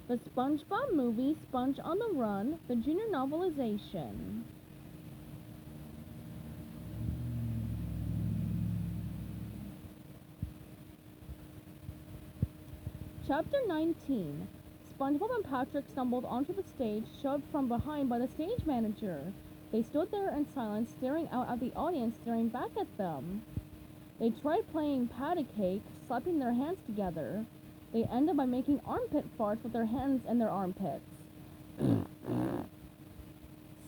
The SpongeBob movie, Sponge on the Run, the junior novelization. Chapter 19. SpongeBob and Patrick stumbled onto the stage, shoved from behind by the stage manager. They stood there in silence, staring out at the audience staring back at them. They tried playing patty cake, slapping their hands together. They ended by making armpit farts with their hands in their armpits.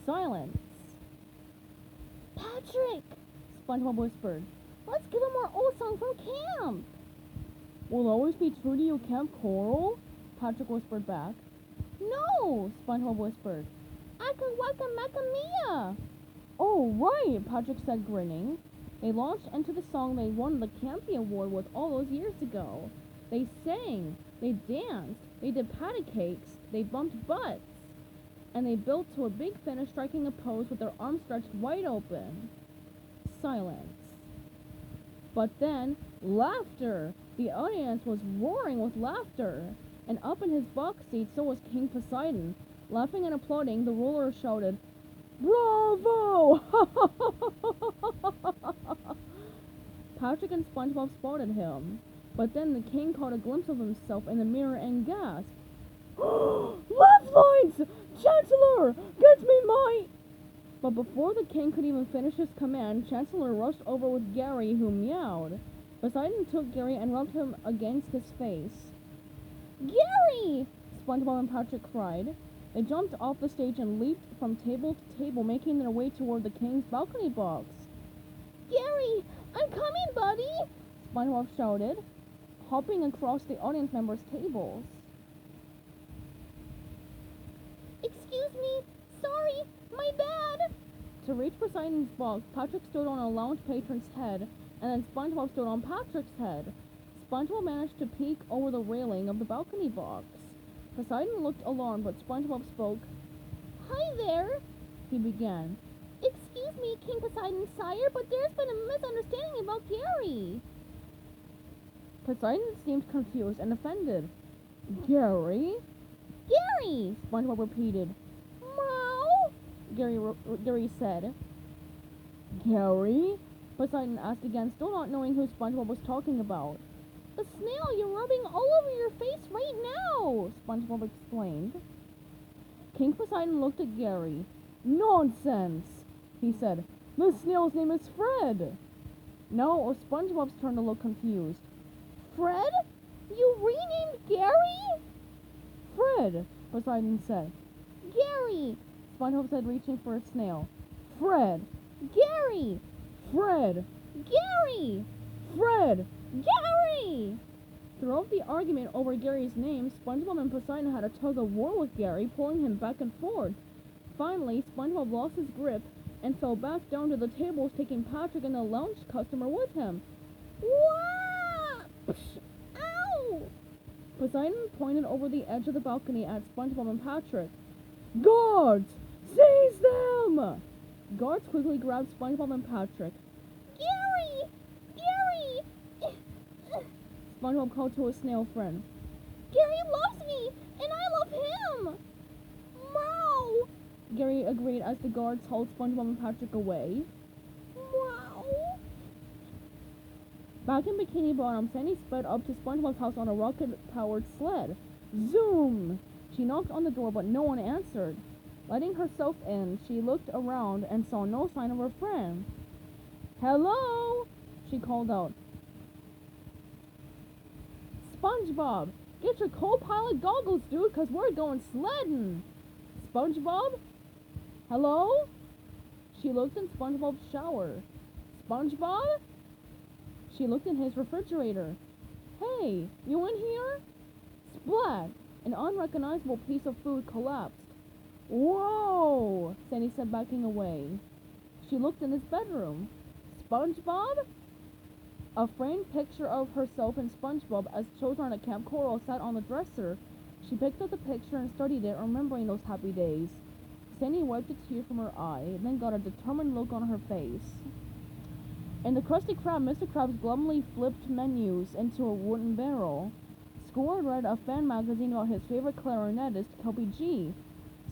Silence. Patrick! SpongeBob whispered. Let's give him our old song from camp! Will always be true to you, Camp Coral? Patrick whispered back. No! SpongeBob whispered. Aka waka macamia! Oh, right, Patrick said, grinning. They launched into the song they won the Campy Award with all those years ago. They sang, they danced, they did patty cakes, they bumped butts, and they built to a big finish, striking a pose with their arms stretched wide open. Silence. But then, laughter! The audience was roaring with laughter, and up in his box seat so was King Poseidon. Laughing and applauding, the ruler shouted, Bravo! Patrick and SpongeBob spotted him, but then the king caught a glimpse of himself in the mirror and gasped, Left lines! Chancellor! Get me my... But before the king could even finish his command, Chancellor rushed over with Gary, who meowed. Poseidon took Gary and rubbed him against his face. Gary! SpongeBob and Patrick cried. They jumped off the stage and leaped from table to table, making their way toward the king's balcony box. Gary! I'm coming, buddy! SpongeBob shouted, hopping across the audience members' tables. Excuse me! Sorry! My bad! To reach Poseidon's box, Patrick stood on a lounge patron's head, and then SpongeBob stood on Patrick's head. SpongeBob managed to peek over the railing of the balcony box. Poseidon looked alarmed, but SpongeBob spoke. Hi there, he began. Excuse me, King Poseidon, sire, but there's been a misunderstanding about Gary. Poseidon seemed confused and offended. Gary? Gary, SpongeBob repeated. Meow, Gary said. Gary? Poseidon asked again, still not knowing who SpongeBob was talking about. The snail you're rubbing all over your face right now, SpongeBob explained. King Poseidon looked at Gary. Nonsense, he said. The snail's name is Fred. Now it was SpongeBob's turn to look confused. Fred? You renamed Gary? Fred, Poseidon said. Gary, SpongeBob said, reaching for a snail. Fred. Gary. Fred. Gary. Fred. Gary! Throughout the argument over Gary's name, SpongeBob and Poseidon had a tug of war with Gary, pulling him back and forth. Finally, SpongeBob lost his grip and fell back down to the tables, taking Patrick and the lounge customer with him. Wah! Ow! Poseidon pointed over the edge of the balcony at SpongeBob and Patrick. Guards! Seize them! Guards quickly grabbed SpongeBob and Patrick. Gary! Gary! SpongeBob called to his snail friend. Gary loves me, and I love him! Meow! Gary agreed as the guards hauled SpongeBob and Patrick away. Meow! Back in Bikini Bottom, Sandy sped up to SpongeBob's house on a rocket-powered sled. Zoom! She knocked on the door, but no one answered. Letting herself in, she looked around and saw no sign of her friend. Hello! She called out. SpongeBob, get your co-pilot goggles, dude, 'cause we're going sledding. SpongeBob? Hello? She looked in SpongeBob's shower. SpongeBob? She looked in his refrigerator. Hey, you in here? Splat! An unrecognizable piece of food collapsed. Whoa! Sandy said, backing away. She looked in his bedroom. SpongeBob? A framed picture of herself and SpongeBob as children at Camp Coral sat on the dresser. She picked up the picture and studied it, remembering those happy days. Sandy wiped a tear from her eye, then got a determined look on her face. In the Krusty Krab, Mr. Krabs glumly flipped menus into a wooden barrel. Squidward read a fan magazine about his favorite clarinetist, Kelpie G.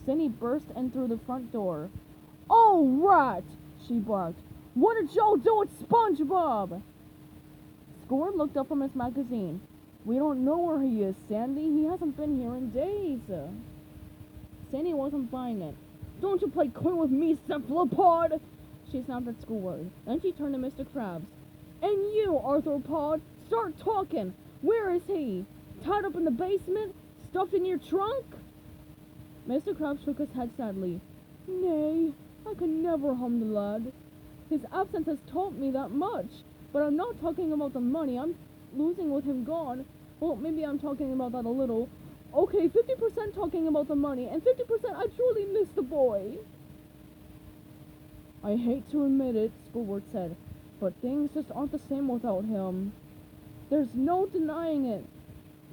Cindy burst in through the front door. "Oh, rat!" she barked. "What did y'all do with SpongeBob?" Squidward looked up from his magazine. "We don't know where he is, Sandy. He hasn't been here in days." Sandy wasn't buying it. "Don't you play coy with me, cephalopod!" she snapped at Squidward. Then she turned to Mr. Krabs. "And you, arthropod, start talking! Where is he? Tied up in the basement? Stuffed in your trunk?" Mr. Krabs shook his head sadly. "Nay, I can never harm the lad. His absence has taught me that much. But I'm not talking about the money I'm losing with him gone. Well, maybe I'm talking about that a little. Okay, 50% talking about the money, and 50% I truly miss the boy." "I hate to admit it," Squidward said, "but things just aren't the same without him." "There's no denying it,"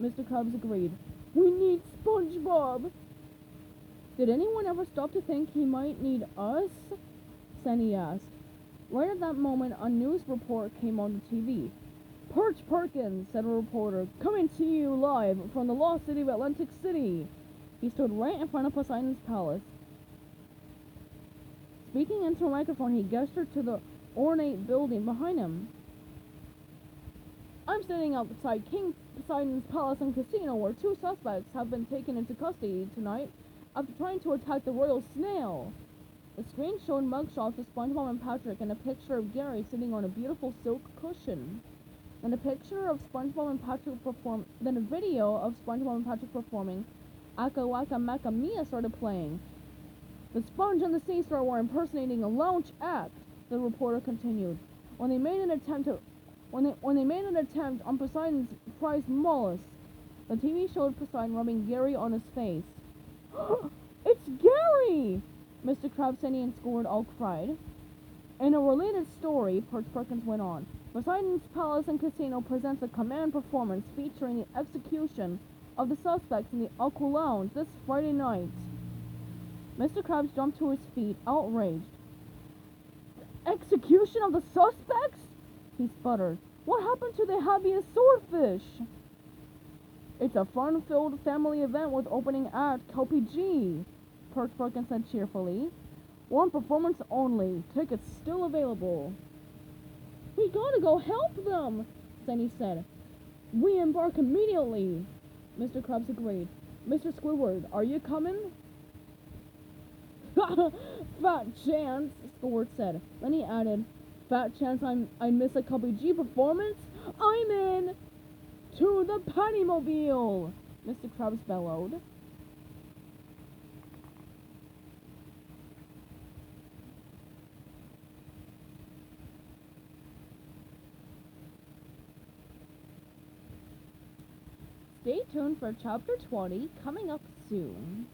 Mr. Krabs agreed. "We need SpongeBob." "Did anyone ever stop to think he might need us?" Sandy asked. Right at that moment, a news report came on the TV. "Perch Perkins," said a reporter, "coming to you live from the lost city of Atlantic City." He stood right in front of Poseidon's palace. Speaking into a microphone, he gestured to the ornate building behind him. "I'm standing outside King Poseidon's palace and casino, where 2 suspects have been taken into custody tonight after trying to attack the royal snail." The screen showed mugshots of SpongeBob and Patrick and a picture of Gary sitting on a beautiful silk cushion. Then a video of SpongeBob and Patrick performing Aka Waka Maka Mia started playing. "The Sponge and the Sea Star were impersonating a lounge act," the reporter continued, when they made an attempt on Poseidon's prized mollusk. The TV showed Poseidon rubbing Gary on his face. "It's Gary!" Mr. Krabs, Sandy, and Squidward all cried. In a related story, Perch Perkins went on, Poseidon's Palace and Casino presents a command performance featuring the execution of the suspects in the Aqua Lounge this Friday night. Mr. Krabs jumped to his feet, outraged. "Execution of the suspects?" he sputtered. "What happened to the habeas swordfish?" "It's a fun-filled family event with opening act Kelpie G," Perch Perkins said cheerfully. "One performance only. Tickets still available." "We gotta go help them," Sandy said. "We embark immediately," Mr. Krabs agreed. "Mr. Squidward, are you coming?" "Fat chance," Squidward said. Then he added, "Fat chance I miss a Kelpie G performance? I'm in!" "To the Pattymobile!" Mr. Krabs bellowed. Stay tuned for Chapter 20 coming up soon.